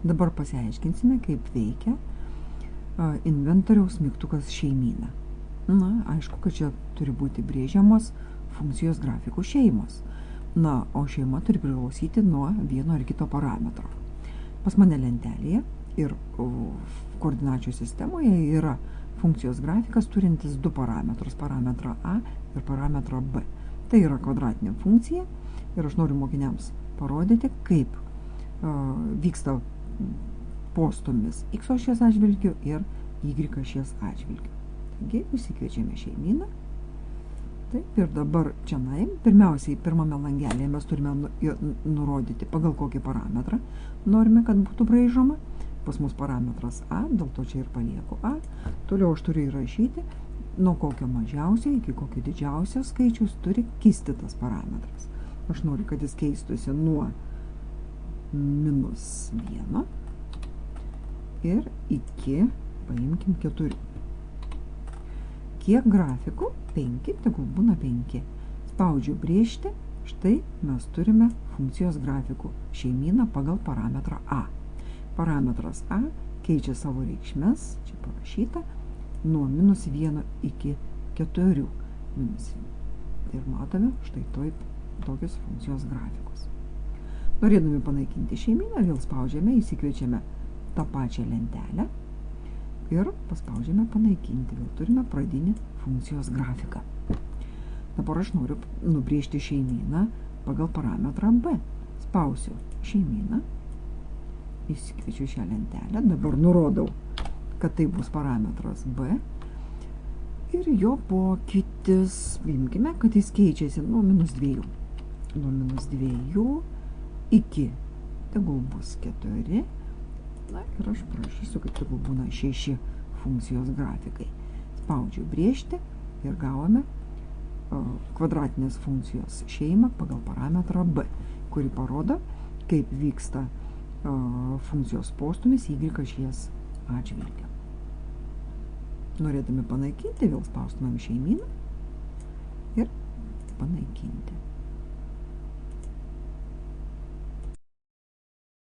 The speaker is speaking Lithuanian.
Dabar pasiaiškinsime, kaip veikia inventoriaus mygtukas šeimyna. Na, aišku, kad čia turi būti brėžiamos funkcijos grafikų šeimos. Na, o šeima turi priklausyti nuo vieno ar kito parametro. Pas mane lentelėje ir koordinačių sistemoje yra funkcijos grafikas turintis du parametrus, parametrą A ir parametrą B. Tai yra kvadratinė funkcija ir aš noriu mokiniams parodyti, kaip vyksta postūmis X ašies atžvilgiu ir Y ašies atžvilgiu. Taigi, išsikviečiame šeimyną. Taip, ir dabar čia pirmiausiai, pirmame langelėje mes turime nurodyti, pagal kokį parametrą norime, kad būtų braižoma. Pas mus parametras A, dėl to čia ir palieku A. Toliau aš turiu įrašyti, nuo kokio mažiausio iki kokio didžiausio skaičius turi kisti tas parametras. Aš noriu, kad jis keistųsi nuo -1 ir iki, paimkim, 4. Kiek grafikų? 5, tegul būna 5. Spaudžiu brėžti, štai mes turime funkcijos grafikų šeimyną pagal parametrą A. Parametras A keičia savo reikšmes, čia parašyta, nuo -1 iki 4. Ir matome štai tokius funkcijos grafikus. Norėdami panaikinti šeimyną, vėl spaudžiame, įsikviečiame tą pačią lentelę ir paspaudžiame panaikinti. Vėl turime pradinį funkcijos grafiką. Dabar aš noriu nubrėžti šeimyną pagal parametrą B. Spausiu šeimyną, įsikviečiu šią lentelę, dabar nurodau, kad tai bus parametras B ir jo pokytis, imkime, kad jis keičiasi nuo -2. Nuo -2 iki, tegul bus 4, na ir aš parašysiu, kad tegul būna 6 funkcijos grafikai. Spaudžiu brėžti ir gavome kvadratinės funkcijos šeimą pagal parametrą B, kuri parodo, kaip vyksta funkcijos postūmis Y ašies atžvilgiu. Norėdami panaikinti, vėl spaustumėm šeimyną ir panaikinti.